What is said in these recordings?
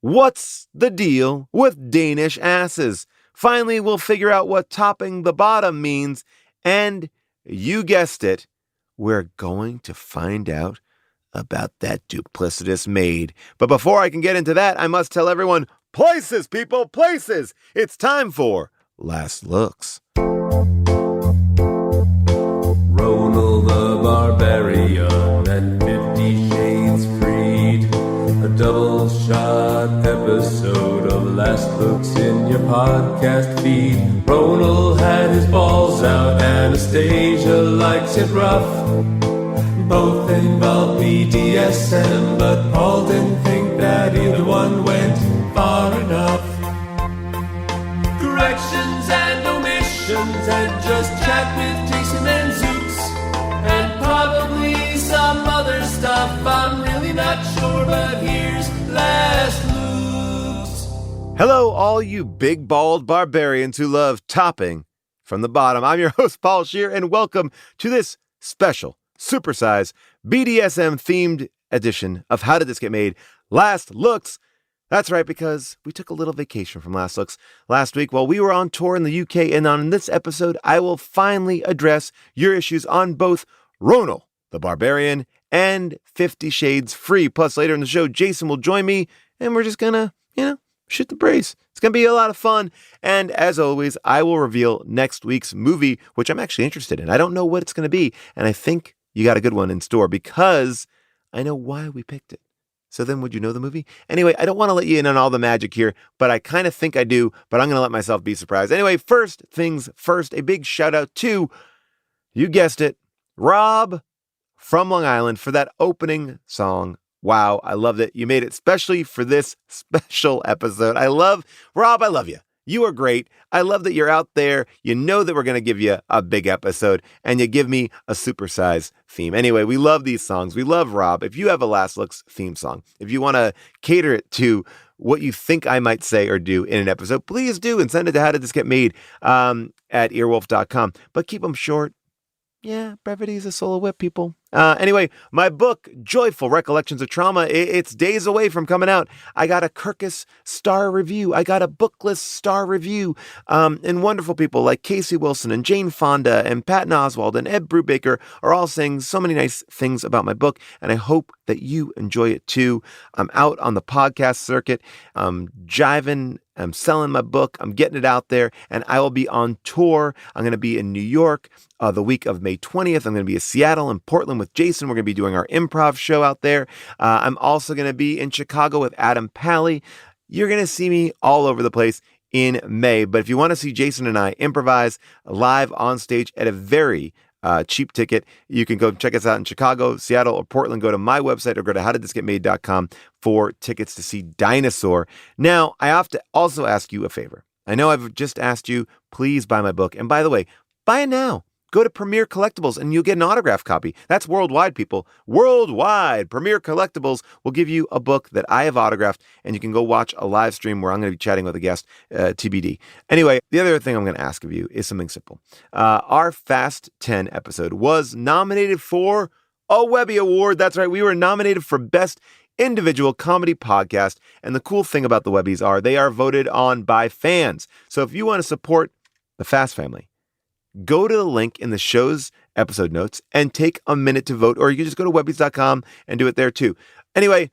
What's the deal with Danish asses? Finally, we'll figure out what topping the bottom means. And you guessed it, we're going to find out about that duplicitous maid. But before I can get into that, I must tell everyone, places, people, places. It's time for Last Looks. Ronal the Barbarian and 50 Shades Freed. A double shot episode of Last Looks in your podcast feed. Ronal had his balls out, Anastasia likes it rough. Both involve BDSM, but Paul didn't think that either one went far enough. Corrections and omissions, and just chat with Jason and Zooks, and probably some other stuff. I'm really not sure, but here's Last Looks. Hello, all you big bald barbarians who love topping from the bottom. I'm your host, Paul Scheer, and welcome to this special, supersize, BDSM-themed edition of How Did This Get Made? Last Looks. That's right, because we took a little vacation from Last Looks last week while we were on tour in the UK, and on this episode, I will finally address your issues on both Ronal the Barbarian and 50 Shades Free. Plus, later in the show, Jason will join me, and we're just gonna, shoot the breeze. It's gonna be a lot of fun. And as always, I will reveal next week's movie, which I'm actually interested in. I don't know what it's gonna be, and I think you got a good one in store because I know why we picked it. So then would you know the movie? Anyway, I don't want to let you in on all the magic here, but I kind of think I do, but I'm going to let myself be surprised. Anyway, first things first, a big shout out to, you guessed it, Rob from Long Island for that opening song. Wow, I loved it. You made it especially for this special episode. Rob, I love you. You are great. I love that you're out there. You know that we're going to give you a big episode, and you give me a supersize theme. Anyway, we love these songs. We love Rob. If you have a Last Looks theme song, if you want to cater it to what you think I might say or do in an episode, please do, and send it to howdidthisgetmade at earwolf.com. But keep them short. Yeah, brevity is a soul of wit, people. Anyway, my book, Joyful Recollections of Trauma, it's days away from coming out. I got a Kirkus star review. I got a Booklist star review. And wonderful people like Casey Wilson and Jane Fonda and Patton Oswalt and Ed Brubaker are all saying so many nice things about my book, and I hope that you enjoy it too. I'm out on the podcast circuit. I'm jiving. I'm selling my book. I'm getting it out there, and I will be on tour. I'm going to be in New York the week of May 20th. I'm going to be in Seattle and Portland with Jason. We're going to be doing our improv show out there. I'm also going to be in Chicago with Adam Pally. You're going to see me all over the place in May. But if you want to see Jason and I improvise live on stage at a very cheap ticket, you can go check us out in Chicago, Seattle, or Portland. Go to my website or go to howdidthisgetmade.com for tickets to see Dinosaur. Now, I have to also ask you a favor. I know I've just asked you, please buy my book. And by the way, buy it now. Go to Premier Collectibles and you'll get an autographed copy. That's worldwide, people. Worldwide. Premier Collectibles will give you a book that I have autographed, and you can go watch a live stream where I'm going to be chatting with a guest, TBD. Anyway, the other thing I'm going to ask of you is something simple. Our Fast 10 episode was nominated for a Webby Award. That's right. We were nominated for Best Individual Comedy Podcast. And the cool thing about the Webbies are they are voted on by fans. So if you want to support the Fast family, go to the link in the show's episode notes and take a minute to vote, or you can just go to webbies.com and do it there too. Anyway,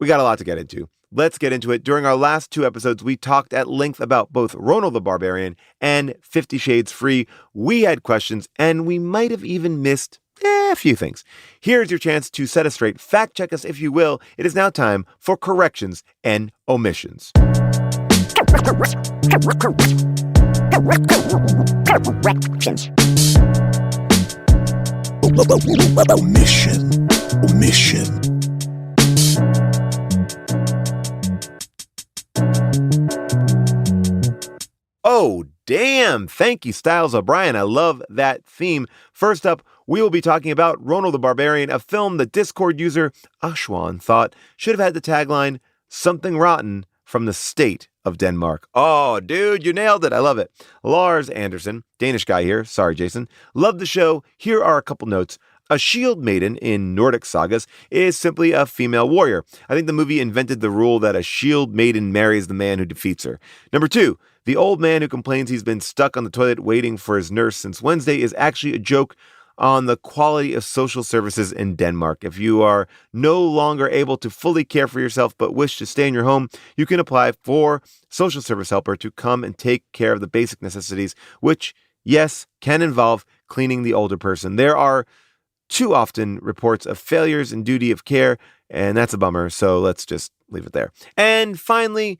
we got a lot to get into. Let's get into it. During our last two episodes, we talked at length about both Ronal the Barbarian and 50 Shades Free. We had questions, and we might have even missed a few things. Here's your chance to set us straight. Fact check us if you will. It is now time for corrections and omissions. Corrections. Omission. Oh, damn. Thank you, Styles O'Brien. I love that theme. First up, we will be talking about Ronal the Barbarian, a film the Discord user Ashwan thought should have had the tagline, "Something Rotten from the State of Denmark." Oh, dude, you nailed it. I love it. Lars Anderson, Danish guy here. Sorry, Jason. Love the show. Here are a couple notes. A shield maiden in Nordic sagas is simply a female warrior. I think the movie invented the rule that a shield maiden marries the man who defeats her. Number 2, the old man who complains he's been stuck on the toilet waiting for his nurse since Wednesday is actually a joke on the quality of social services in Denmark. If you are no longer able to fully care for yourself but wish to stay in your home, you can apply for social service helper to come and take care of the basic necessities, which, yes, can involve cleaning the older person. There are too often reports of failures in duty of care, and that's a bummer, so let's just leave it there. And finally,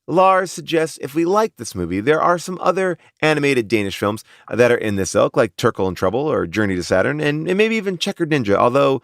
Lars suggests if we like this movie, there are some other animated Danish films that are in this ilk, like Turkle in Trouble or Journey to Saturn, and maybe even Checkered Ninja, although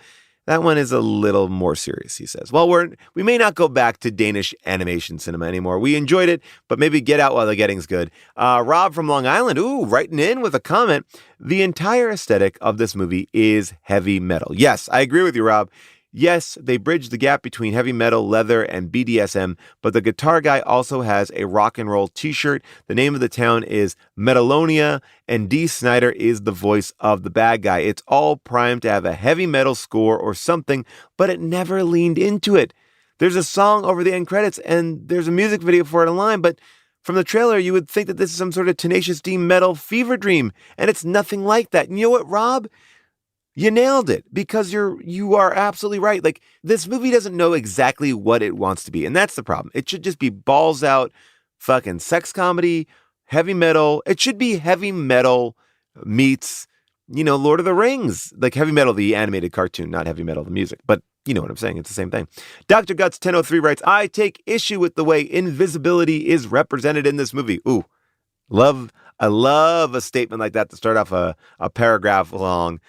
that one is a little more serious, he says. Well, we may not go back to Danish animation cinema anymore. We enjoyed it, but maybe get out while the getting's good. Rob from Long Island, writing in with a comment. The entire aesthetic of this movie is heavy metal. Yes, I agree with you, Rob. Yes, they bridge the gap between heavy metal, leather, and BDSM, but the guitar guy also has a rock and roll t-shirt. The name of the town is Metalonia, and Dee Snider is the voice of the bad guy. It's all primed to have a heavy metal score or something, but it never leaned into it. There's a song over the end credits, and there's a music video for it online, but from the trailer, you would think that this is some sort of Tenacious D metal fever dream, and it's nothing like that. And you know what, Rob? You nailed it, because you are absolutely right. Like, this movie doesn't know exactly what it wants to be, and that's the problem. It should just be balls out fucking sex comedy, heavy metal. It should be heavy metal meets, Lord of the Rings. Like Heavy Metal, the animated cartoon, not Heavy Metal, the music. But you know what I'm saying. It's the same thing. Dr. Guts 1003 writes, I take issue with the way invisibility is represented in this movie. I love a statement like that to start off a paragraph long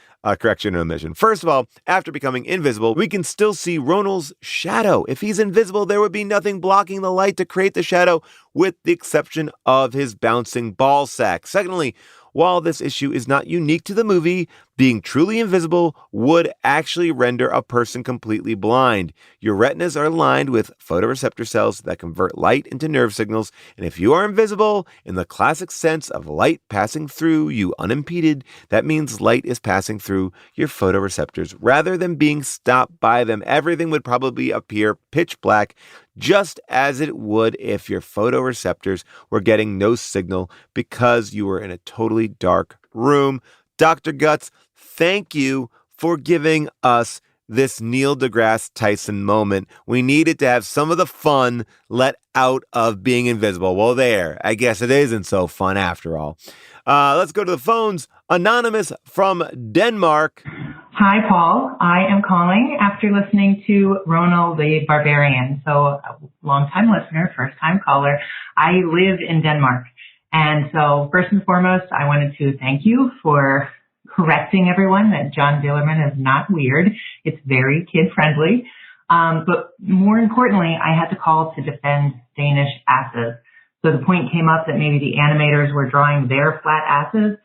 correction and omission. First of all, after becoming invisible, we can still see Ronal's shadow. If he's invisible, there would be nothing blocking the light to create the shadow, with the exception of his bouncing ball sack. Secondly, while this issue is not unique to the movie, being truly invisible would actually render a person completely blind. Your retinas are lined with photoreceptor cells that convert light into nerve signals, and if you are invisible, in the classic sense of light passing through you unimpeded, that means light is passing through your photoreceptors rather than being stopped by them. Everything would probably appear pitch black, just as it would if your photoreceptors were getting no signal because you were in a totally dark room. Dr. Guts, thank you for giving us this Neil deGrasse Tyson moment. We needed to have some of the fun let out of being invisible. Well, there, I guess it isn't so fun after all. Let's go to the phones. Anonymous from Denmark. Hi, Paul. I am calling after listening to Ronal the Barbarian. So a long-time listener, first-time caller. I live in Denmark. And so first and foremost, I wanted to thank you for correcting everyone that John Dillerman is not weird. It's very kid-friendly. But more importantly, I had to call to defend Danish asses. So the point came up that maybe the animators were drawing their flat asses.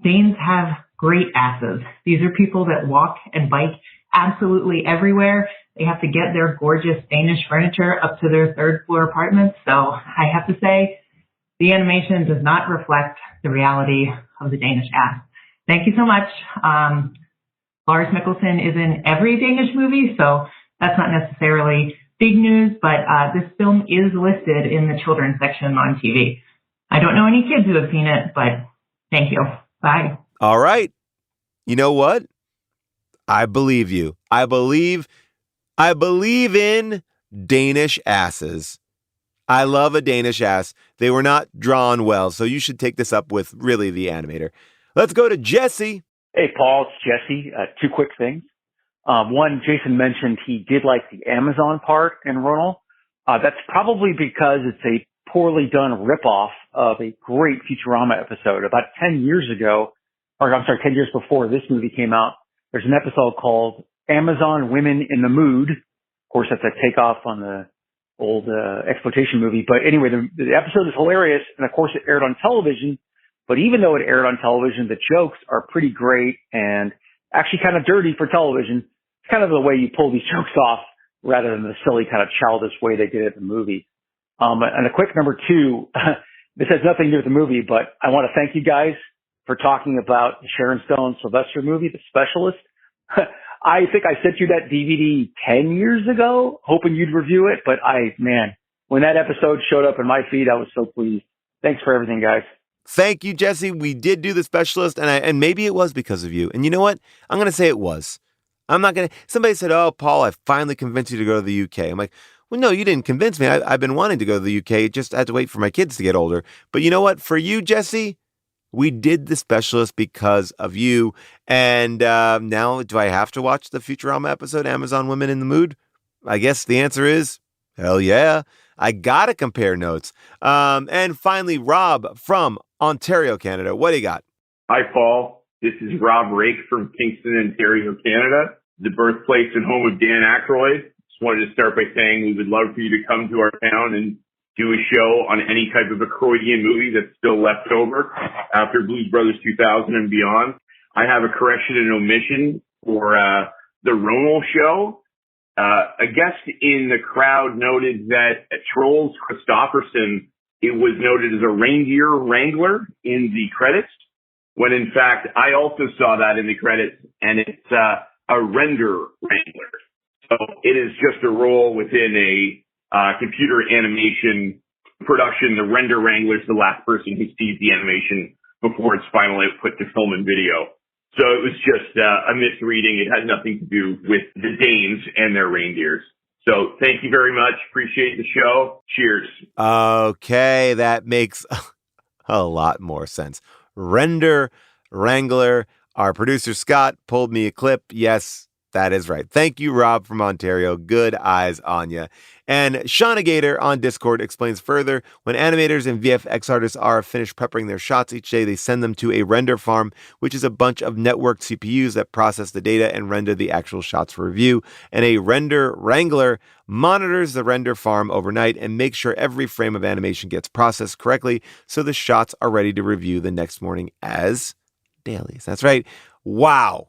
Danes have great asses. These are people that walk and bike absolutely everywhere. They have to get their gorgeous Danish furniture up to their third floor apartments. So I have to say, the animation does not reflect the reality of the Danish ass. Thank you so much. Lars Mikkelsen is in every Danish movie, so that's not necessarily big news, but this film is listed in the children's section on TV. I don't know any kids who have seen it, but thank you. Bye. All right. You know what? I believe you. I believe in Danish asses. I love a Danish ass. They were not drawn well, so you should take this up with really the animator. Let's go to Jesse. Hey, Paul, it's Jesse. Two quick things. One, Jason mentioned he did like the Amazon part in Ronal. That's probably because it's a poorly done ripoff of a great Futurama episode. About 10 years ago, 10 years before this movie came out, there's an episode called Amazon Women in the Mood. Of course, that's a takeoff on the old exploitation movie. But anyway, the episode is hilarious, and of course it aired on television. But even though it aired on television, the jokes are pretty great and actually kind of dirty for television. It's kind of the way you pull these jokes off rather than the silly kind of childish way they did it in the movie. And a quick number two, this has nothing to do with the movie, but I want to thank you guys for talking about the Sharon Stone Sylvester movie, The Specialist. I think I sent you that DVD 10 years ago, hoping you'd review it. But when that episode showed up in my feed, I was so pleased. Thanks for everything, guys. Thank you, Jesse. We did do the specialist, and maybe it was because of you. And you know what? I'm going to say it was. I'm not going to. Somebody said, "Oh, Paul, I finally convinced you to go to the UK." I'm like, well, no, you didn't convince me. I've been wanting to go to the UK. Just had to wait for my kids to get older. But you know what? For you, Jesse, we did the specialist because of you. And now, do I have to watch the Futurama episode, Amazon Women in the Mood? I guess the answer is, hell yeah. I got to compare notes. And finally, Rob from Ontario, Canada. What do you got? Hi, Paul. This is Rob Rake from Kingston, Ontario, Canada, the birthplace and home of Dan Aykroyd. Just wanted to start by saying we would love for you to come to our town and do a show on any type of Aykroydian movie that's still left over after Blues Brothers 2000 and beyond. I have a correction and omission for the Ronal show. A guest in the crowd noted that at Trolls Christofferson, it was noted as a reindeer wrangler in the credits, when in fact I also saw that in the credits, and it's a render wrangler. So it is just a role within a computer animation production. The render wrangler is the last person who sees the animation before it's finally put to film and video. So it was just a misreading. It had nothing to do with the Danes and their reindeers. So thank you very much. Appreciate the show. Cheers. Okay, that makes a lot more sense. Render Wrangler. Our producer Scott pulled me a clip. Yes, that is right. Thank you, Rob from Ontario. Good eyes on ya. And Shauna Gator on Discord explains further, when animators and VFX artists are finished prepping their shots each day, they send them to a render farm, which is a bunch of networked CPUs that process the data and render the actual shots for review. And a render wrangler monitors the render farm overnight and makes sure every frame of animation gets processed correctly so the shots are ready to review the next morning as dailies. That's right. Wow.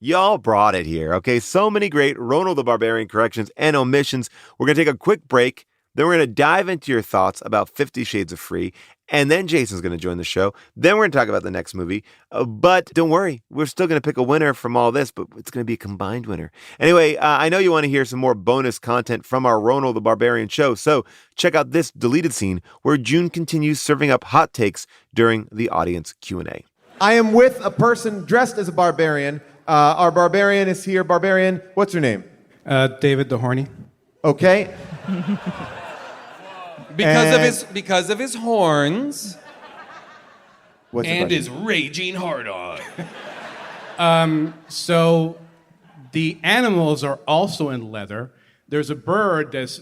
Y'all brought it here, okay? So many great Ronal the Barbarian corrections and omissions. We're going to take a quick break. Then we're going to dive into your thoughts about 50 Shades of Free. And then Jason's going to join the show. Then we're going to talk about the next movie. But don't worry, we're still going to pick a winner from all this, but it's going to be a combined winner. Anyway, I know you want to hear some more bonus content from our Ronal the Barbarian show. So check out this deleted scene where June continues serving up hot takes during the audience Q&A. I am with a person dressed as a barbarian. Our barbarian is here. Barbarian, what's your name? David the Horny. Okay. Because of his horns. What's and his raging hard on. So the animals are also in leather. There's a bird that's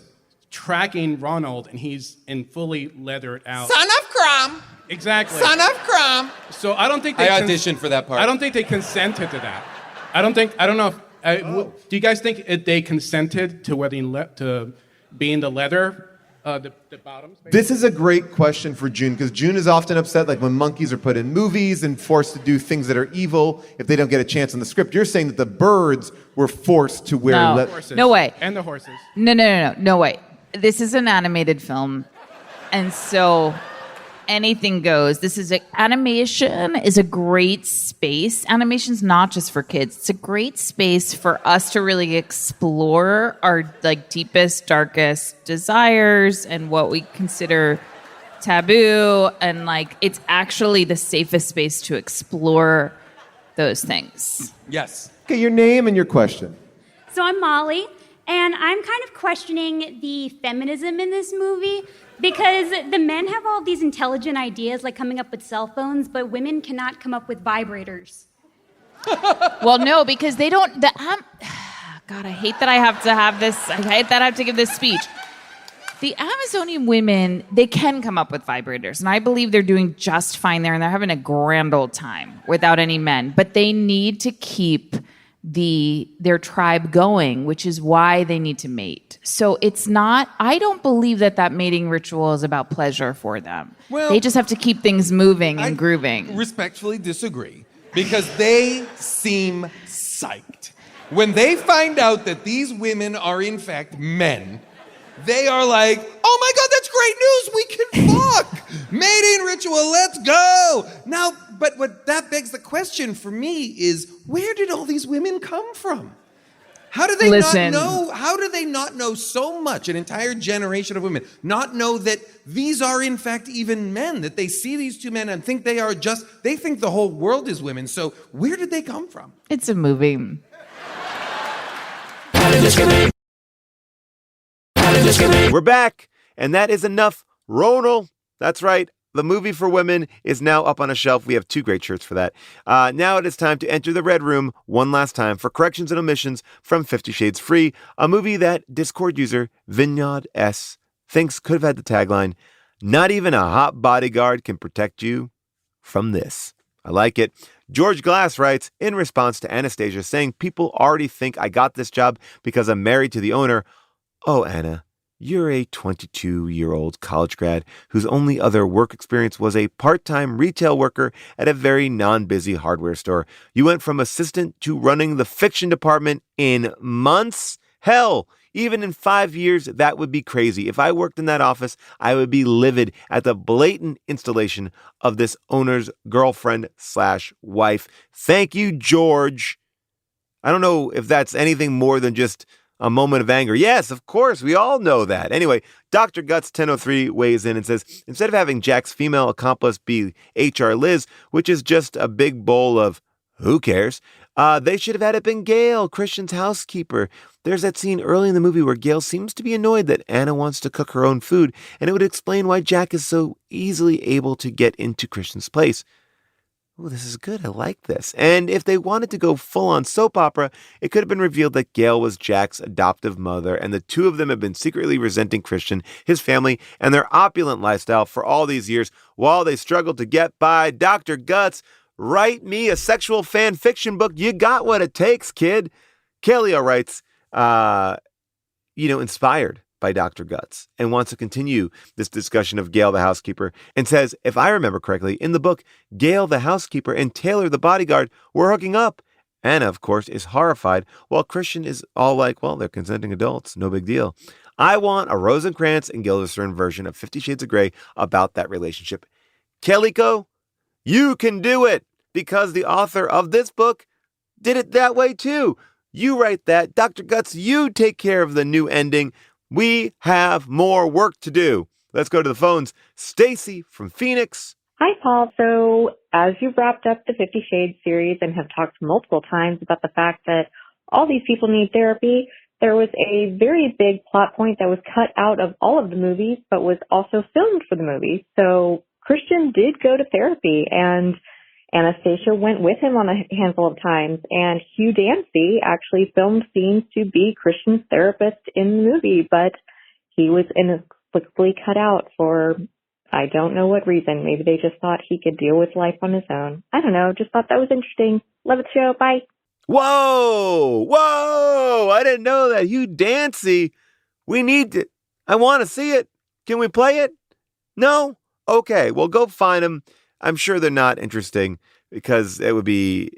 tracking Ronald, and he's in fully leathered out. Son of Crom. Exactly. Son of Crom. So I don't think I auditioned for that part. I don't think they consented to that. I don't know if. Do you guys think they consented to wearing to being the leather, the bottoms? Maybe? This is a great question for June, because June is often upset, like when monkeys are put in movies and forced to do things that are evil if they don't get a chance in the script. You're saying that the birds were forced to wear leather. No way. And the horses. No way. This is an animated film, and so anything goes. Animation is a great space. Animation's not just for kids. It's a great space for us to really explore our deepest, darkest desires and what we consider taboo. And it's actually the safest space to explore those things. Yes. Okay, your name and your question. So I'm Molly, and I'm kind of questioning the feminism in this movie, because the men have all these intelligent ideas, like coming up with cell phones, but women cannot come up with vibrators. Well, no, because they don't. God, I hate that I have to have this. I hate that I have to give this speech. The Amazonian women, they can come up with vibrators, and I believe they're doing just fine there, and they're having a grand old time without any men. But they need to keep their tribe going, which is why they need to mate. So it's not, I don't believe that mating ritual is about pleasure for them. Well, they just have to keep things moving and grooving. Respectfully disagree, because they seem psyched. When they find out that these women are in fact men, they are like, oh my God, that's great news, we can fuck! Mating ritual, let's go! Now, But what that begs the question for me is, where did all these women come from? How do they Listen. not know? How do they not know so much, an entire generation of women, not know that these are in fact even men, that they see these two men and think they think the whole world is women. So where did they come from? It's a movie. We're back, and that is enough. Ronal, that's right. The movie for women is now up on a shelf. We have 2 great shirts for that. Now it is time to enter the red room one last time for corrections and omissions from 50 Shades Free, a movie that Discord user Vinod S. thinks could have had the tagline, "Not even a hot bodyguard can protect you from this." I like it. George Glass writes, in response to Anastasia saying people already think I got this job because I'm married to the owner. Oh, Anna, you're a 22-year-old college grad whose only other work experience was a part-time retail worker at a very non-busy hardware store. You went from assistant to running the fiction department in months? Hell, even in 5 years, that would be crazy. If I worked in that office, I would be livid at the blatant installation of this owner's girlfriend/wife. Thank you, George. I don't know if that's anything more than just a moment of anger. Yes, of course. We all know that. Anyway, Dr. Guts 1003 weighs in and says, instead of having Jack's female accomplice be HR Liz, which is just a big bowl of who cares, they should have had it been Gail, Christian's housekeeper. There's that scene early in the movie where Gail seems to be annoyed that Anna wants to cook her own food, and it would explain why Jack is so easily able to get into Christian's place. Oh, this is good. I like this. And if they wanted to go full-on soap opera, it could have been revealed that Gail was Jack's adoptive mother, and the two of them have been secretly resenting Christian, his family, and their opulent lifestyle for all these years while they struggled to get by. Dr. Guts, write me a sexual fan fiction book. You got what it takes, kid. Kaleo writes, inspired by Dr. Guts, and wants to continue this discussion of Gail the housekeeper, and says, if I remember correctly, in the book, Gail the housekeeper and Taylor the bodyguard were hooking up. Anna, of course, is horrified, while Christian is all like, well, they're consenting adults, no big deal. I want a Rosencrantz and Guildenstern version of 50 Shades of Grey about that relationship. Kaliko, you can do it, because the author of this book did it that way too. You write that. Dr. Guts, you take care of the new ending. We have more work to do. Let's go to the phones. Stacy from Phoenix. Hi, Paul. So as you've wrapped up the 50 Shades series and have talked multiple times about the fact that all these people need therapy, there was a very big plot point that was cut out of all of the movies, but was also filmed for the movies. So Christian did go to therapy, and Anastasia went with him on a handful of times, and Hugh Dancy actually filmed scenes to be Christian's therapist in the movie, but he was inexplicably cut out for I don't know what reason. Maybe they just thought he could deal with life on his own. I don't know. Just thought that was interesting. Love the show. Bye. Whoa! I didn't know that. Hugh Dancy. We need to. I want to see it. Can we play it? No? Okay, well, go find them. I'm sure they're not interesting, because it would be,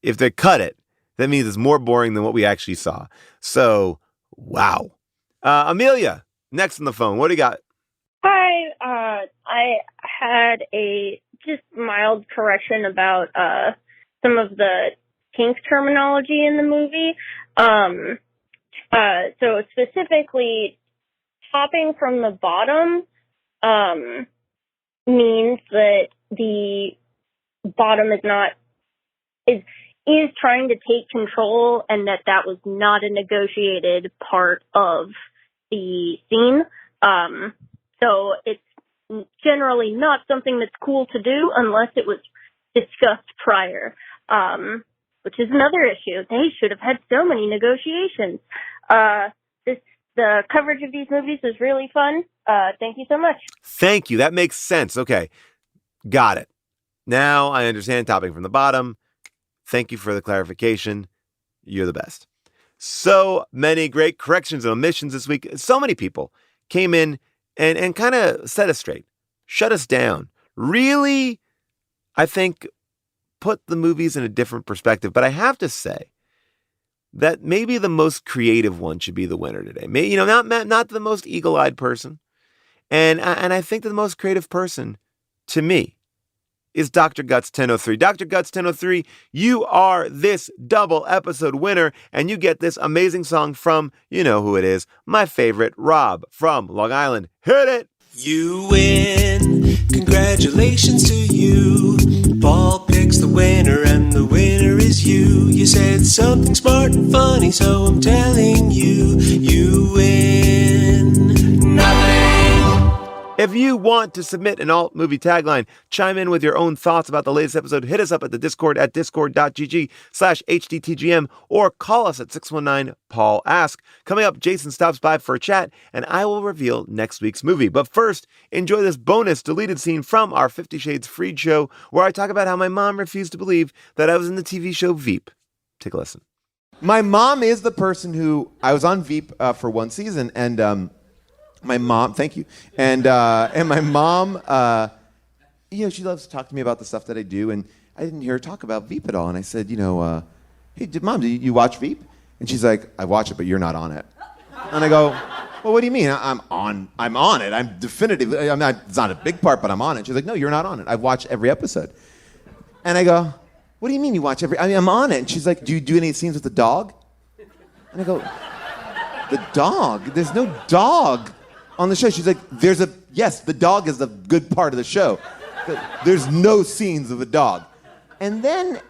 if they cut it, that means it's more boring than what we actually saw. So, wow. Amelia, next on the phone. What do you got? Hi, I had a just mild correction about some of the kink terminology in the movie. So specifically, topping from the bottom means that the bottom is trying to take control, and that was not a negotiated part of the scene. So it's generally not something that's cool to do unless it was discussed prior, which is another issue. They should have had so many negotiations. The coverage of these movies was really fun. Thank you so much. Thank you. That makes sense. Okay. Got it. Now I understand topping from the bottom. Thank you for the clarification. You're the best. So many great corrections and omissions this week. So many people came in and kind of set us straight, shut us down. Really, I think, put the movies in a different perspective. But I have to say that maybe the most creative one should be the winner today. Maybe, not the most eagle-eyed person. And I think that the most creative person, to me, is Dr. Guts 1003. Dr. Guts 1003, you are this double episode winner, and you get this amazing song from, you know who it is, my favorite, Rob from Long Island. Hit it! You win. Congratulations to you. Paul picks the winner, and the winner is you. You said something smart and funny, so I'm telling you, you win nothing. If you want to submit an alt movie tagline, chime in with your own thoughts about the latest episode, hit us up at the Discord at discord.gg/HDTGM or call us at 619-PAUL-ASK. Coming up, Jason stops by for a chat and I will reveal next week's movie. But first, enjoy this bonus deleted scene from our 50 Shades Freed show where I talk about how my mom refused to believe that I was in the TV show Veep. Take a listen. My mom is the person who, I was on Veep for one season, and my mom, thank you, and my mom, she loves to talk to me about the stuff that I do, and I didn't hear her talk about Veep at all, and I said, hey, Mom, do you watch Veep? And she's like, I watch it, but you're not on it. And I go, well, what do you mean? I'm on it. I'm definitively, it's not a big part, but I'm on it. She's like, no, you're not on it. I've watched every episode. And I go, what do you mean you watch I'm on it. And she's like, do you do any scenes with the dog? And I go, the dog? There's no dog on the show. She's like, yes, the dog is the good part of the show. There's no scenes of a dog. And then...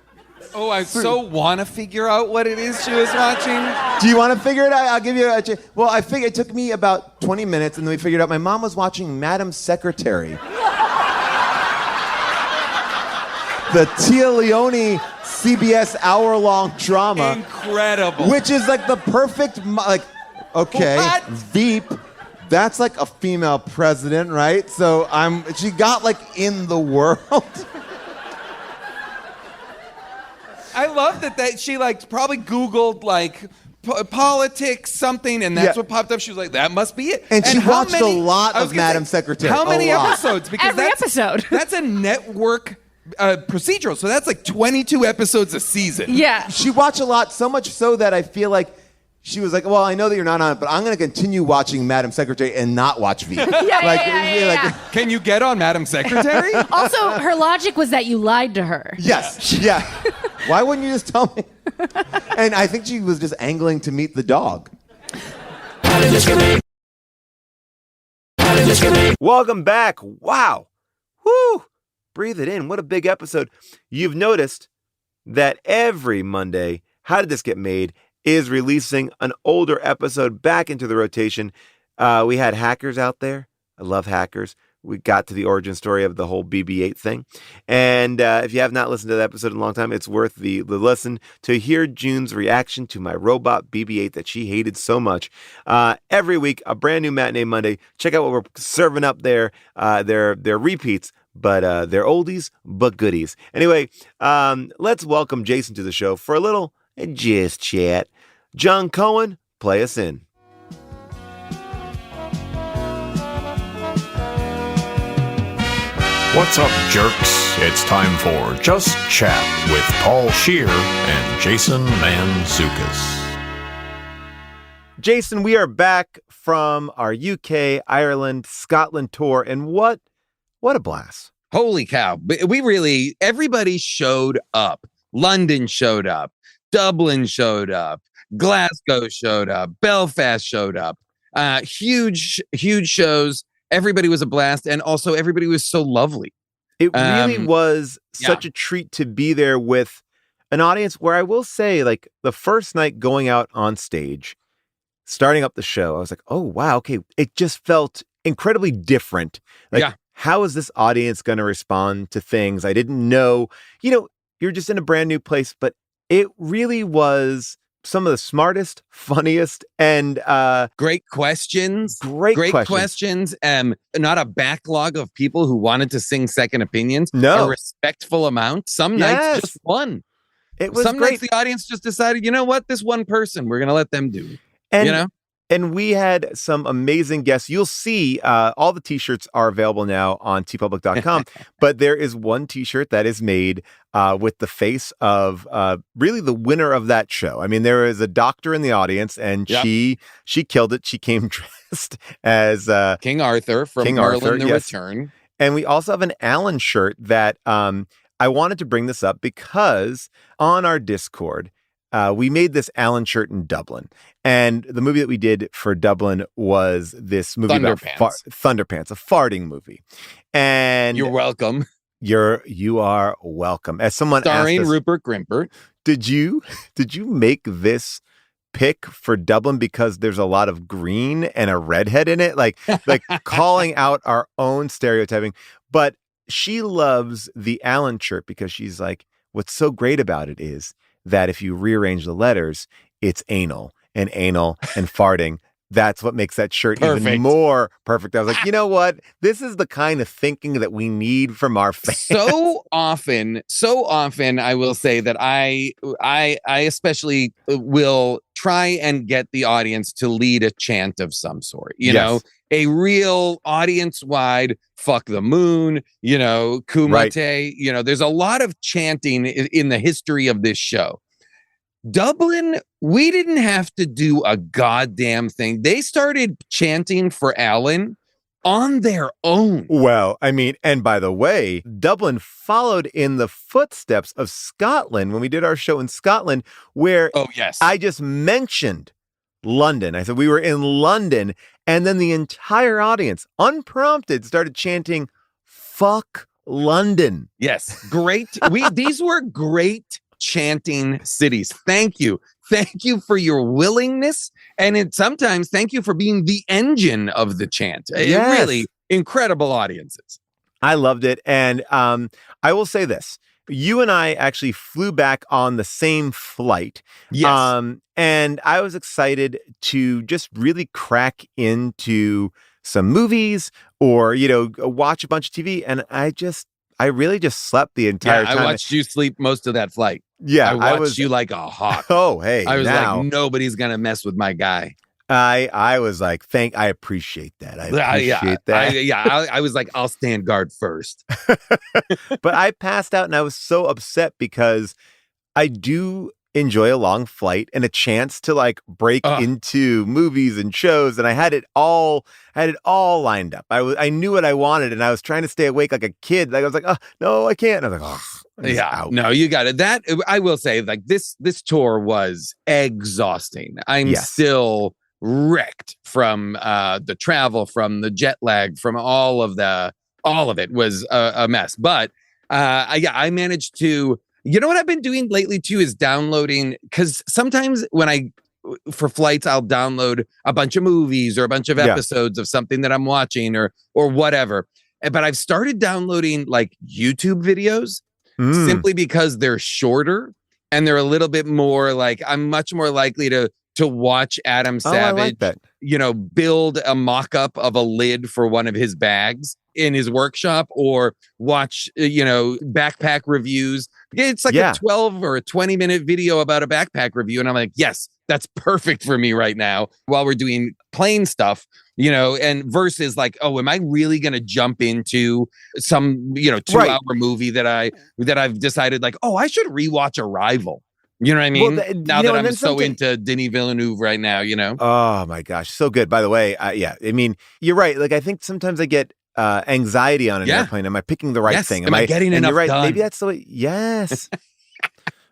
Oh, I so want to figure out what it is she was watching. Do you want to figure it out? I'll give you a... Well, I figured it took me about 20 minutes, and then we figured out my mom was watching Madam Secretary. The Tia Leone CBS hour-long drama. Incredible. Which is like the perfect... okay, what? Veep... That's like a female president, right? So she got like in the world. I love that she like probably Googled like politics something, and that's what popped up. She was like, that must be it. And she watched a lot of Madam Secretary. How many episodes? Because every episode. That's a network procedural. So that's like 22 episodes a season. Yeah. She watched a lot, so much so that I feel like she was like, well, I know that you're not on it, but I'm going to continue watching Madam Secretary and not watch Veep. Yeah. Can you get on Madam Secretary? Also, her logic was that you lied to her. Yes. Yeah. Why wouldn't you just tell me? And I think she was just angling to meet the dog. Welcome back. Wow. Woo. Breathe it in. What a big episode. You've noticed that every Monday, How Did This Get Made is releasing an older episode back into the rotation. We had Hackers out there. I love Hackers. We got to the origin story of the whole BB-8 thing. And if you have not listened to that episode in a long time, it's worth the listen to hear June's reaction to my robot BB-8 that she hated so much. Every week, a brand new Matinee Monday. Check out what we're serving up there. They're repeats, but they're oldies but goodies. Anyway, let's welcome Jason to the show for a little Just Chat. John Cohen, play us in. What's up, jerks? It's time for Just Chat with Paul Scheer and Jason Mantzoukas. Jason, we are back from our UK, Ireland, Scotland tour, and what a blast. Holy cow. Everybody showed up. London showed up. Dublin showed up. Glasgow showed up. Belfast showed up. Huge shows. Everybody was a blast, and also everybody was so lovely. It really was such a treat to be there with an audience where I will say, like, the first night going out on stage, starting up the show, I was like, oh, wow, okay. It just felt incredibly different. Like, how is this audience going to respond to things I didn't know? You know, you're just in a brand new place, but it really was some of the smartest, funniest, and great questions. Great questions. Not a backlog of people who wanted to sing second opinions. No. A respectful amount. Some nights just one. It was Some great. nights the audience just decided, you know what, this one person, we're going to let them do. And, And we had some amazing guests. You'll see all the t-shirts are available now on tpublic.com, but there is one t-shirt that is made with the face of really the winner of that show. I mean, there is a doctor in the audience, and she killed it. She came dressed as King Arthur from Merlin the Return. And we also have an Alan shirt that I wanted to bring this up because on our Discord, we made this Alan shirt in Dublin. And the movie that we did for Dublin was this movie about Thunderpants, a farting movie. And you're welcome. You are welcome. As someone starring asked us, Rupert Grintberg. Did you make this pick for Dublin because there's a lot of green and a redhead in it? Like calling out our own stereotyping. But she loves the Alan shirt because she's like, what's so great about it is that if you rearrange the letters, it's anal and farting. That's what makes that shirt even more perfect. I was like, you know what? This is the kind of thinking that we need from our fans. So often, I will say that I especially will try and get the audience to lead a chant of some sort. You know, a real audience-wide "fuck the moon," you know, "kumite." Right. You know, there's a lot of chanting in the history of this show. Dublin, we didn't have to do a goddamn thing. They started chanting for Alan on their own. Well, I mean, and by the way, Dublin followed in the footsteps of Scotland when we did our show in Scotland, where I just mentioned London. I said we were in London, and then the entire audience, unprompted, started chanting, "Fuck London." Yes, great. These were great chanting cities. Thank you for your willingness, and sometimes thank you for being the engine of the chant. Really incredible audiences. I loved it. And I will say this, you and I actually flew back on the same flight. And I was excited to just really crack into some movies or, you know, watch a bunch of TV. And I really just slept the entire time. I watched you sleep most of that flight. Yeah, I watched you like a hawk. Oh, hey, I was like, nobody's gonna mess with my guy. I was like, I appreciate that. I appreciate that. I was like, I'll stand guard first. But I passed out and I was so upset because I do enjoy a long flight and a chance to like break into movies and shows, and I had it all lined up. I knew what I wanted, and I was trying to stay awake like a kid. Like I was like, oh no, I can't. And I was like, out. No, you got it. That I will say, like this tour was exhausting. I'm still wrecked from the travel, from the jet lag, from all of it was a mess. But I managed to. You know what I've been doing lately too is downloading, because sometimes for flights, I'll download a bunch of movies or a bunch of episodes of something that I'm watching or whatever. But I've started downloading like YouTube videos simply because they're shorter and they're a little bit more like, I'm much more likely to watch Adam Savage, you know, build a mock-up of a lid for one of his bags in his workshop, or watch, you know, backpack reviews. It's like a 12 or a 20-minute video about a backpack review. And I'm like, yes, that's perfect for me right now while we're doing plane stuff, you know, and versus like, oh, am I really going to jump into some, you know, 2-hour movie that I've decided like, oh, I should rewatch Arrival. You know what I mean? Well, now that I'm so into Denis Villeneuve right now, you know? Oh my gosh. So good. By the way, I mean, you're right. Like, I think sometimes I get anxiety on an airplane. Am I picking the right thing? Am I getting enough you're right. done? Maybe that's the way. Yes.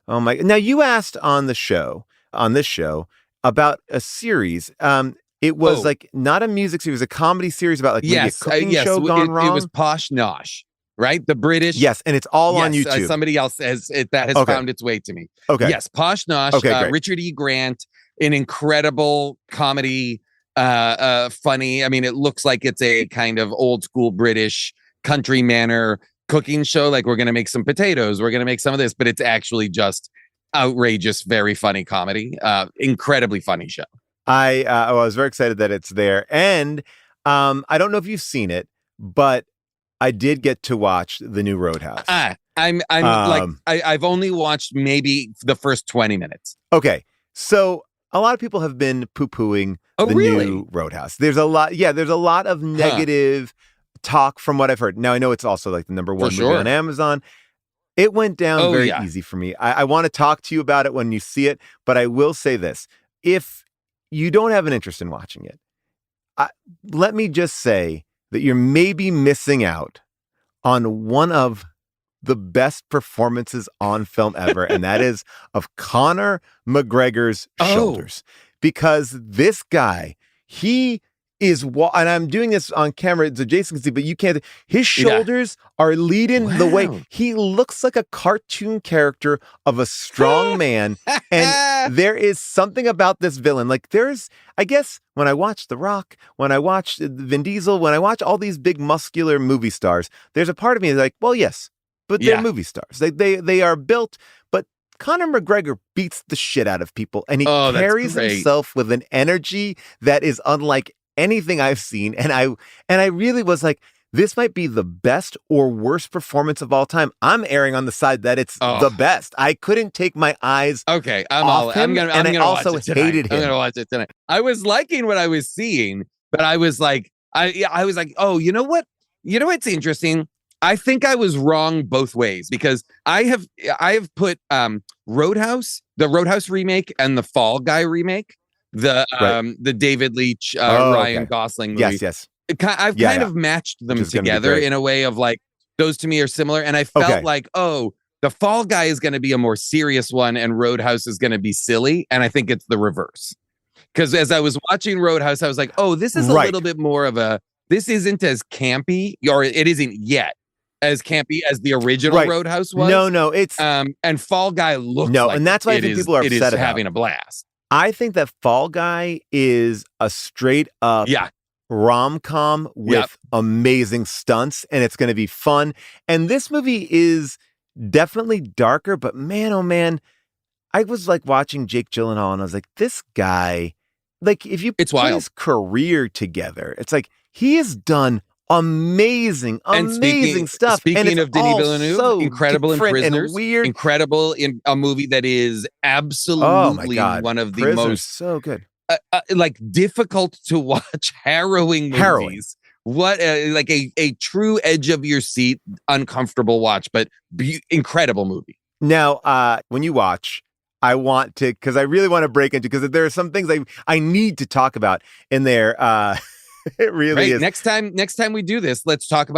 Oh my. Now you asked on this show, about a series. It was like not a music series, a comedy series about like maybe a cooking show gone wrong. It was Posh Nosh. Right? The British. Yes, and it's all on YouTube. Somebody else has found its way to me. Okay. Yes, Posh Nosh, Richard E. Grant, an incredible comedy, funny. I mean, it looks like it's a kind of old school British country manor cooking show. Like, we're going to make some potatoes. We're going to make some of this, but it's actually just outrageous, very funny comedy. Incredibly funny show. I was very excited that it's there. And I don't know if you've seen it, but I did get to watch the new Roadhouse. I've only watched maybe the first 20 minutes. Okay. So a lot of people have been poo-pooing the new Roadhouse. There's a lot of negative talk from what I've heard. Now I know it's also like the number one movie on Amazon. It went down very easy for me. I want to talk to you about it when you see it, but I will say this. If you don't have an interest in watching it, let me just say that you're maybe missing out on one of the best performances on film ever, and that is of Conor McGregor's shoulders. Because this guy, he is, and I'm doing this on camera so Jason can see, but you can't. His shoulders are leading the way. He looks like a cartoon character of a strong man. And there is something about this villain. Like I guess when I watch The Rock, when I watch Vin Diesel, when I watch all these big muscular movie stars, there's a part of me that's like, well, yes, but they're movie stars. They are built, but Conor McGregor beats the shit out of people, and he carries himself with an energy that is unlike anything I've seen. And I really was like, this might be the best or worst performance of all time. I'm erring on the side that it's the best. I couldn't take my eyes off him, and I also hated him. I'm gonna watch it tonight. I was liking what I was seeing, but I was like, I was like, oh, you know what? You know what's interesting? I think I was wrong both ways, because I have put Roadhouse, the Roadhouse remake, and the Fall Guy remake, the David Leitch, Ryan Gosling movie. Yes. I've kind of matched them together in a way of like, those to me are similar, and I felt like, the Fall Guy is going to be a more serious one, and Roadhouse is going to be silly, and I think it's the reverse. Because as I was watching Roadhouse, I was like, oh, this is a little bit more of this isn't as campy, or it isn't yet as campy as the original Roadhouse was. No, it's and Fall Guy looks like and that's why I think people are upset about having a blast. I think that Fall Guy is a straight up rom-com with amazing stunts, and it's going to be fun. And this movie is definitely darker, but man, oh man, I was like watching Jake Gyllenhaal, and I was like, this guy, like, if you put his career together, it's like he has done amazing stuff. Speaking of Denis Villeneuve, so incredible in Prisoners, and weird, incredible in a movie that is absolutely one of the most so good, like difficult to watch, harrowing movies. What like a true edge of your seat, uncomfortable watch, but incredible movie. Now, when you watch, I want to, because I really want to break into, because there are some things I need to talk about in there. It really is. Next time we do this, let's talk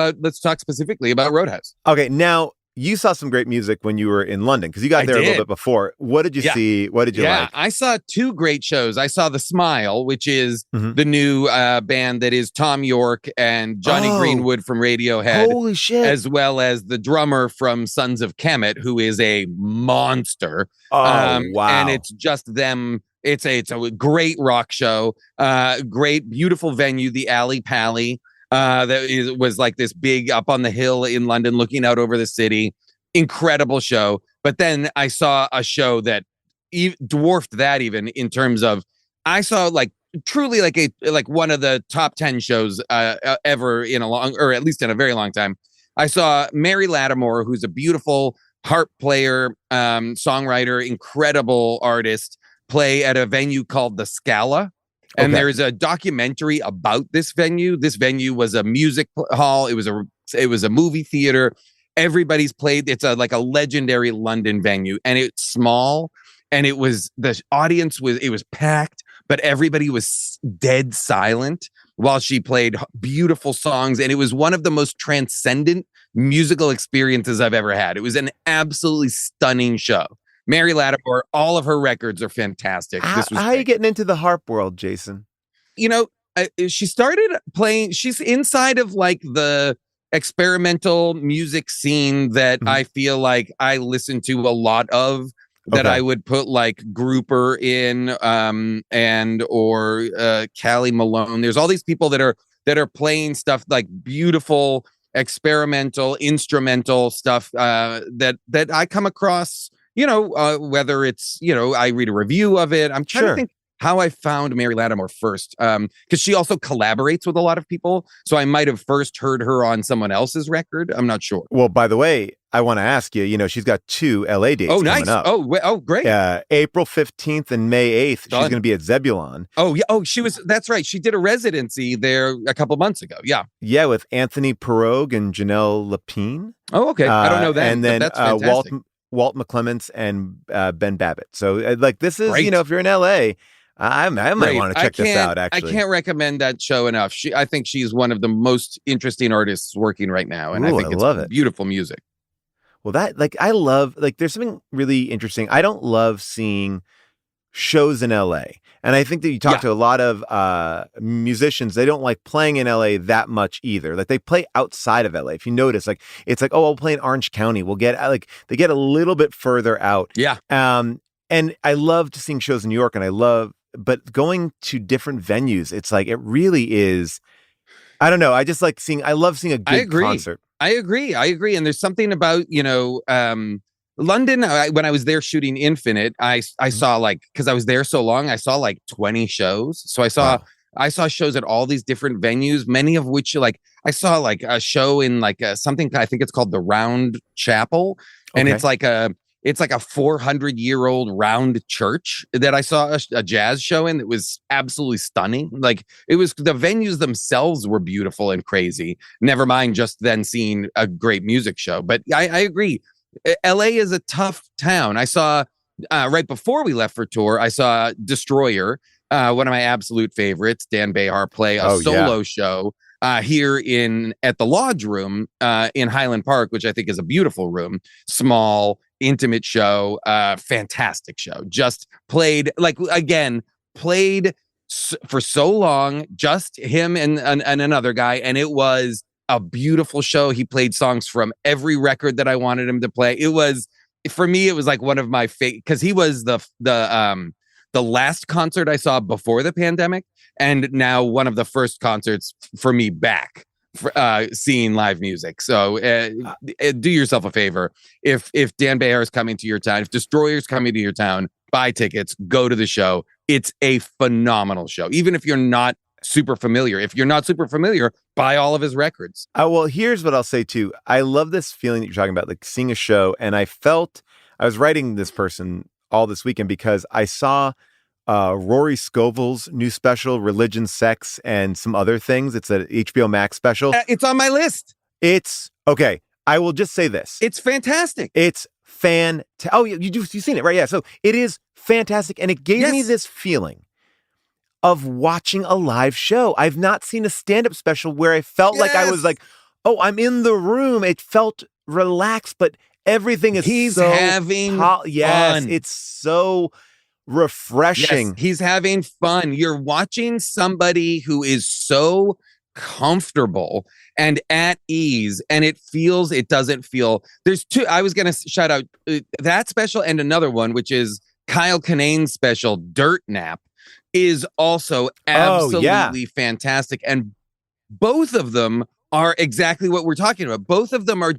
specifically about Roadhouse. Okay, now you saw some great music when you were in London, because you got there a little bit before. What did you see? What did you like? I saw two great shows. I saw The Smile, which is the new band that is Tom York and Johnny Greenwood from Radiohead. Holy shit. As well as the drummer from Sons of Kemet, who is a monster. Wow. And it's just them. It's a great rock show, great, beautiful venue, the Alley Pally. Was like this big up on the hill in London looking out over the city. Incredible show. But then I saw a show that dwarfed that even in terms of, I saw like truly like one of the top 10 shows ever in a long, or at least in a very long time. I saw Mary Lattimore, who's a beautiful harp player, songwriter, incredible artist, play at a venue called the Scala. And there's a documentary about this venue. This venue was a music hall. It was a movie theater. Everybody's played. It's like a legendary London venue, and it's small. And the audience was packed, but everybody was dead silent while she played beautiful songs. And it was one of the most transcendent musical experiences I've ever had. It was an absolutely stunning show. Mary Lattimore, all of her records are fantastic. How are you getting into the harp world, Jason? You know, she started playing. She's inside of like the experimental music scene that I feel like I listen to a lot of. That I would put like Grouper in, or Callie Malone. There's all these people that are playing stuff like beautiful experimental instrumental stuff that I come across. You know, whether it's, I read a review of it. I'm trying to think how I found Mary Lattimore first, because she also collaborates with a lot of people. So I might have first heard her on someone else's record. I'm not sure. Well, by the way, I want to ask you, she's got 2 LA dates coming up. Oh, great. April 15th and May 8th. She's going to be at Zebulon. Oh, yeah. Oh, that's right. She did a residency there a couple months ago. Yeah. Yeah, with Anthony Pirogue and Janelle Lapine. Oh, okay. I don't know that. And then that's fantastic. Walt McClements and Ben Babbitt. So this is, if you're in LA, I might want to check this out, actually. I can't recommend that show enough. I think she's one of the most interesting artists working right now. And I think it's love it. Beautiful music. Well, I love, there's something really interesting. I don't love seeing shows in LA. And I think that you talk to a lot of musicians, they don't like playing in LA that much either. Like they play outside of LA. If you notice, it's like, oh, I'll play in Orange County. We'll get they get a little bit further out. Yeah. And I loved seeing shows in New York, and but going to different venues, it's like, it really is, I don't know. I love seeing a good concert. I agree. And there's something about, London, when I was there shooting Infinite, I saw because I was there so long, I saw 20 shows. So I saw shows at all these different venues, many of which I saw a show in something, I think it's called the Round Chapel. And it's like a 400-year-old round church that I saw a jazz show in that was absolutely stunning. It was, the venues themselves were beautiful and crazy. Never mind just then seeing a great music show. But I agree. LA is a tough town. I saw right before we left for tour, I saw Destroyer, one of my absolute favorites, Dan Behar play a solo show here at the Lodge Room in Highland Park, which I think is a beautiful room, small, intimate show, fantastic show. Just played for so long, just him and another guy, and it was a beautiful show. He played songs from every record that I wanted him to play. It was, for me, it was one of my favorite, because he was the last concert I saw before the pandemic, and now one of the first concerts for me back seeing live music. So do yourself a favor. If Dan Behar is coming to your town, if Destroyer's coming to your town, buy tickets, go to the show. It's a phenomenal show. Even if you're not super familiar. If you're not super familiar, buy all of his records. Well, here's what I'll say too. I love this feeling that you're talking about, seeing a show. And I was writing this person all this weekend because I saw Rory Scovel's new special, Religion, Sex, and some other things. It's an HBO Max special. It's on my list. It's okay. I will just say this. It's fantastic. It's fantastic. Oh, you've seen it, right? Yeah. So it is fantastic. And it gave me this feeling of watching a live show. I've not seen a stand-up special where I felt like I was oh, I'm in the room. It felt relaxed, but everything is He's so having yes, fun. It's so refreshing. Yes, he's having fun. You're watching somebody who is so comfortable and at ease, and it doesn't feel, there's two, I was going to shout out that special and another one, which is Kyle Kinane's special, Dirt Nap, is also absolutely fantastic. And both of them are exactly what we're talking about. Both of them are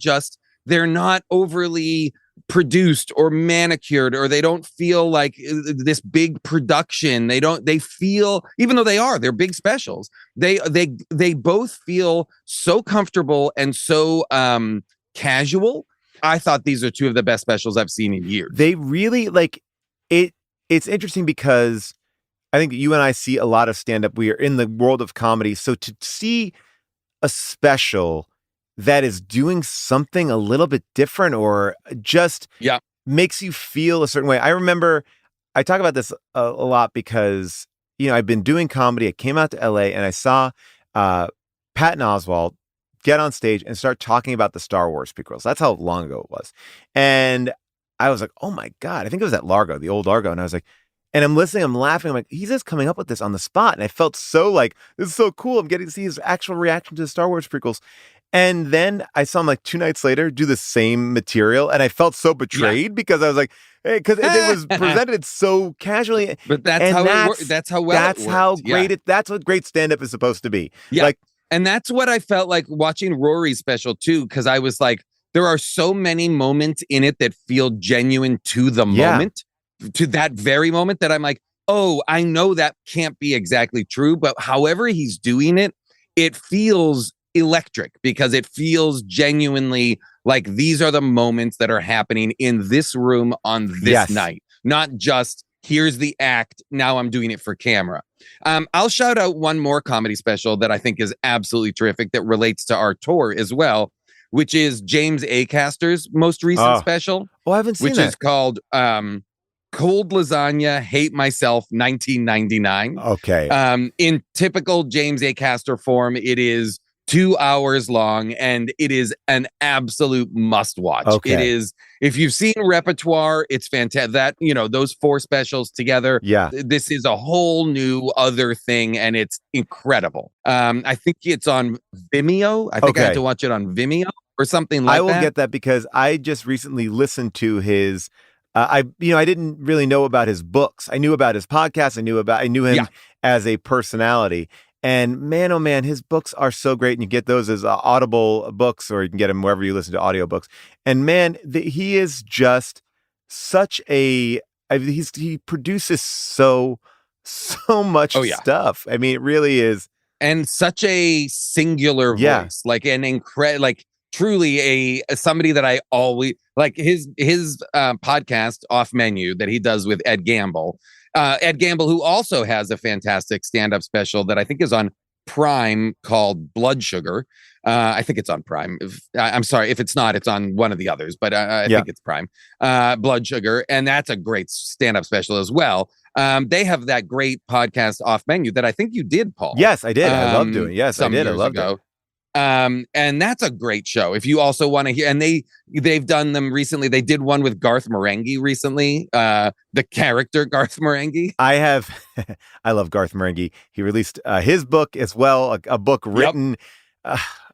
they're not overly produced or manicured, or they don't feel like this big production. They feel, even though they're big specials, they both feel so comfortable and so casual. I thought these are two of the best specials I've seen in years. They really it. It's interesting because I think you and I see a lot of stand-up. We are in the world of comedy. So to see a special that is doing something a little bit different or just makes you feel a certain way. I remember I talk about this a lot because, I've been doing comedy. I came out to LA and I saw Patton Oswalt get on stage and start talking about the Star Wars prequels. That's how long ago it was. And I was like, oh my God, I think it was at Largo, the old Largo. And I was like, and I'm listening, I'm laughing. I'm like, he's just coming up with this on the spot. And I felt so this is so cool. I'm getting to see his actual reaction to the Star Wars prequels. And then I saw him 2 nights later do the same material. And I felt so betrayed because I was like, hey, because it was presented so casually. But that's how it works. That's how well that's it how worked. great that's what great stand-up is supposed to be. Yeah. And that's what I felt like watching Rory's special too, because I was like, there are so many moments in it that feel genuine to the moment, to that very moment, that I'm like, oh, I know that can't be exactly true, but however he's doing it, it feels electric because it feels genuinely like these are the moments that are happening in this room on this night, not just here's the act, now I'm doing it for camera. I'll shout out one more comedy special that I think is absolutely terrific that relates to our tour as well, which is James Acaster's most recent special. Oh, I haven't seen which that. is called Cold Lasagna, Hate Myself, 1999. Okay. In typical James A. Castor form, it is 2 hours long, and it is an absolute must watch. Okay. It is, if you've seen Repertoire, it's fantastic. That, those 4 specials together. Yeah. This is a whole new other thing, and it's incredible. I think it's on Vimeo. I think I had to watch it on Vimeo or something like that. I will get that because I just recently listened to his. I didn't really know about his books. I knew about his podcast. I knew him as a personality. And man, oh man, his books are so great. And you get those as Audible books, or you can get them wherever you listen to audiobooks. And man, he is just such he produces so much stuff. I mean, it really is. And such a singular voice, like an truly somebody that I always like. His podcast Off Menu that he does with Ed Gamble, who also has a fantastic stand-up special that I think is on Prime called Blood Sugar. I think it's on Prime. I'm sorry if it's not, it's on one of the others, but I think it's Prime. Blood Sugar, and that's a great stand-up special as well. They have that great podcast Off Menu that I think you did, Paul. Yes, I did. I love doing it. Yes, I did. I loved it. And that's a great show. If you also want to hear, and they've done them recently. They did one with Garth Marenghi recently. The character Garth Marenghi. I love Garth Marenghi. He released his book as well, a book written.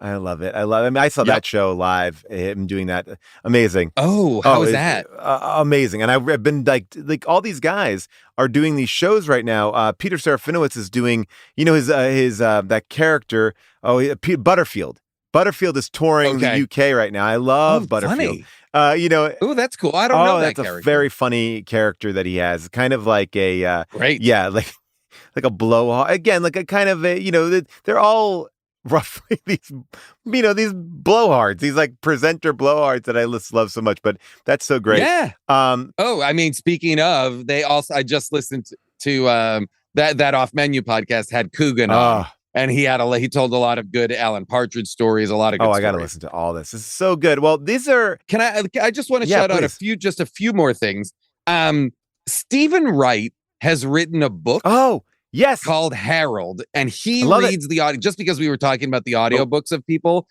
I love it. I mean, I saw that show live. Him doing that, amazing. Oh, how was that? Amazing. And I've been like all these guys are doing these shows right now. Peter Serafinowicz is doing, his that character. Butterfield. Butterfield is touring the UK right now. I love Butterfield. Funny. Oh, that's cool. I don't know that that's character. A very funny character that he has. Kind of like a great. Yeah, like a blowhard. Again, like a kind of a, they're all roughly these blowhards, these like presenter blowhards that I love so much, but that's so great. Yeah. I mean, speaking of, I just listened to that Off Menu podcast had Coogan on, and he told a lot of good Alan Partridge stories, a lot of good stories. I got to listen to all this. This is so good. Well, these are, I just want to shout out a few more things. Stephen Wright has written a book. Yes. Called Harold. And he reads the audio, just because we were talking about the audiobooks of people.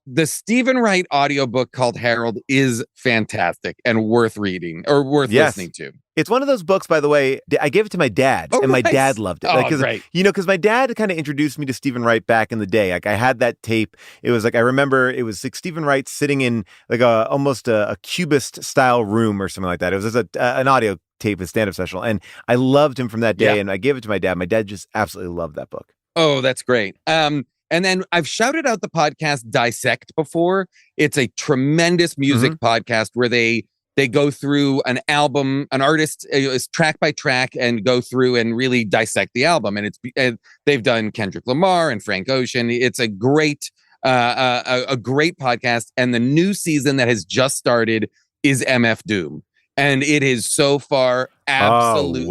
The Stephen Wright audiobook called Harold is fantastic and worth reading or worth listening to. It's one of those books, by the way, I gave it to my dad, and my dad loved it. Great. Because my dad kind of introduced me to Stephen Wright back in the day. Like I had that tape. It was like, I remember it was like Stephen Wright sitting in like almost a cubist style room or something like that. It was just an audio tape, a stand-up special. And I loved him from that day, and I gave it to my dad. My dad just absolutely loved that book. Oh, that's great. And then I've shouted out the podcast Dissect before. It's a tremendous music podcast where they go through an album, an artist is track by track, and go through and really dissect the album. And they've done Kendrick Lamar and Frank Ocean. It's a great podcast. And the new season that has just started is MF Doom. And it is so far absolutely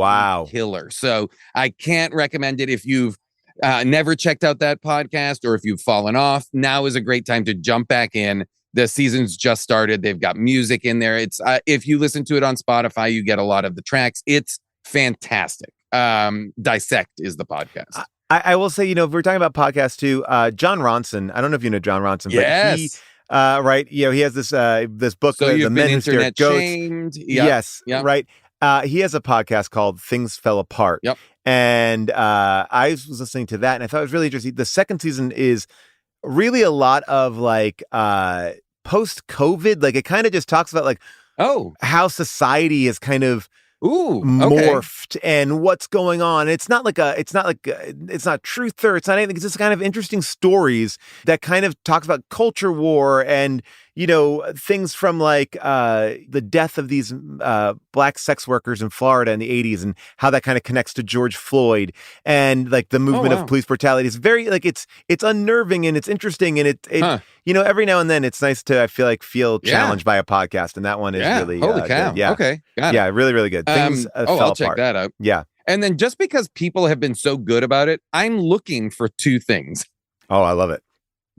killer. So I can't recommend it if you've never checked out that podcast, or if you've fallen off. Now is a great time to jump back in. The season's just started. They've got music in there. It's if you listen to it on Spotify, you get a lot of the tracks. It's fantastic. Dissect is the podcast. I will say, if we're talking about podcasts too, John Ronson. I don't know if you know John Ronson, but he right. He has this book, So The Men Who Stare at Goats. Shamed. Yes. Right. He has a podcast called Things Fell Apart. Yep. And I was listening to that, and I thought it was really interesting. The second season is really a lot of like post-COVID. Like it kind of just talks about like how society is kind of morphed and what's going on. It's not truth, or it's not anything. It's just kind of interesting stories that kind of talks about culture war and things from like the death of these black sex workers in Florida in the 80s, and how that kind of connects to George Floyd and like the movement of police brutality. It's very like it's unnerving and it's interesting, and it every now and then it's nice to feel challenged by a podcast, and that one is really holy cow. good. Yeah. Okay. Got it. Really, really good. Things fell I'll check apart. that out. Yeah. And then just because people have been so good about it, I'm looking for two things. Oh, I love it.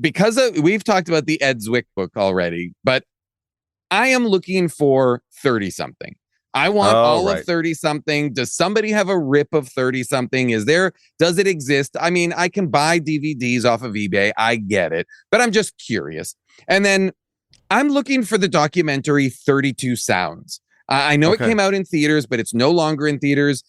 Because we've talked about the Ed Zwick book already, but I am looking for 30-something. I want all of 30 something. Does somebody have a rip of 30 something? Does it exist? I mean, I can buy DVDs off of eBay. I get it, but I'm just curious. And then I'm looking for the documentary 32 Sounds. I know it came out in theaters, but it's no longer in theaters.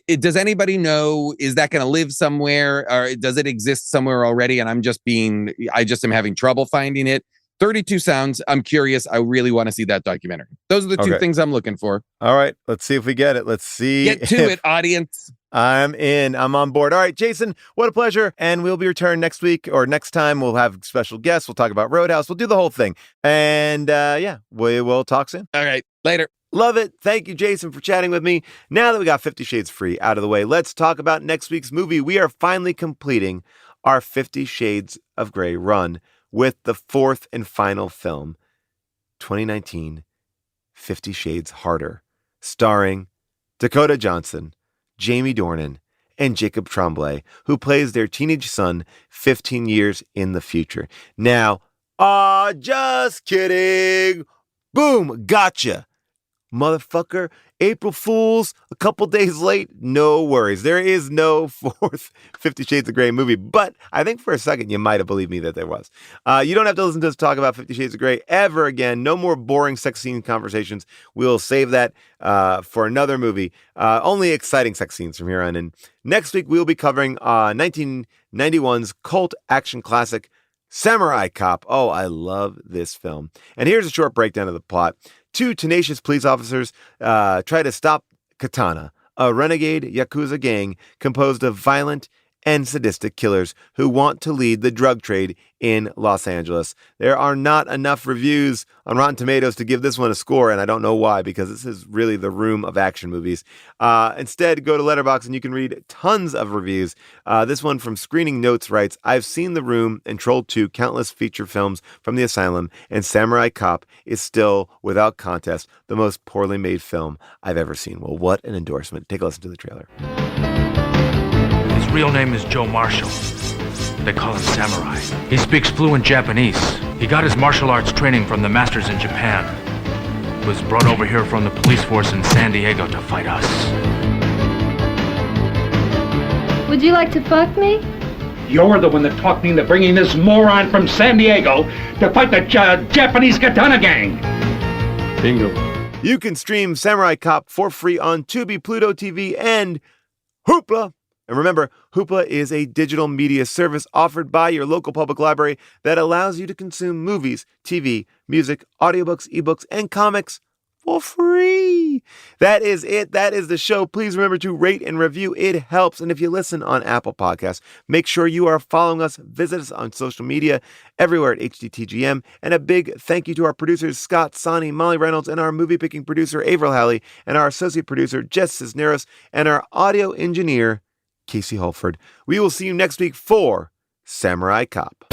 Does anybody know, is that going to live somewhere, or does it exist somewhere already? And I just am having trouble finding it. 32 Sounds. I'm curious. I really want to see that documentary. Those are the two things I'm looking for. All right. Let's see if we get it. Let's see. Get to it, audience. I'm in. I'm on board. All right, Jason, what a pleasure. And we'll be returned next week or next time. We'll have special guests. We'll talk about Roadhouse. We'll do the whole thing. And we will talk soon. All right. Later. Love it. Thank you, Jason, for chatting with me. Now that we got 50 Shades Free out of the way, let's talk about next week's movie. We are finally completing our 50 Shades of Grey run with the fourth and final film, 2019, 50 Shades Harder, starring Dakota Johnson, Jamie Dornan, and Jacob Tremblay, who plays their teenage son 15 years in the future. Now, just kidding. Boom, gotcha. Motherfucker, April Fools, a couple days late, no worries. There is no fourth 50 Shades of Grey movie, but I think for a second you might have believed me that there was. You don't have to listen to us talk about 50 Shades of Grey ever again. No more boring sex scene conversations. We'll save that for another movie. Only exciting sex scenes from here on in. Next week, we'll be covering 1991's cult action classic, Samurai Cop. Oh, I love this film. And here's a short breakdown of the plot. Two tenacious police officers try to stop Katana, a renegade Yakuza gang composed of violent and sadistic killers who want to lead the drug trade in Los Angeles. There are not enough reviews on Rotten Tomatoes to give this one a score, and I don't know why, because this is really the room of action movies. Instead, go to Letterboxd and you can read tons of reviews. This one from Screening Notes writes, I've seen The Room and Troll 2, countless feature films from the asylum, and Samurai Cop is still, without contest, the most poorly made film I've ever seen. Well, what an endorsement. Take a listen to the trailer. His real name is Joe Marshall. They call him Samurai. He speaks fluent Japanese. He got his martial arts training from the masters in Japan. He was brought over here from the police force in San Diego to fight us. Would you like to fuck me? You're the one that talked me into bringing this moron from San Diego to fight the Japanese Katana gang. Bingo. You can stream Samurai Cop for free on Tubi, Pluto TV, and Hoopla. And remember, Hoopla is a digital media service offered by your local public library that allows you to consume movies, TV, music, audiobooks, ebooks, and comics for free. That is it. That is the show. Please remember to rate and review. It helps. And if you listen on Apple Podcasts, make sure you are following us. Visit us on social media everywhere at HDTGM. And a big thank you to our producers, Scott Sani, Molly Reynolds, and our movie-picking producer, Avril Halley, and our associate producer, Jess Cisneros, and our audio engineer, Casey Holford. We will see you next week for Samurai Cop.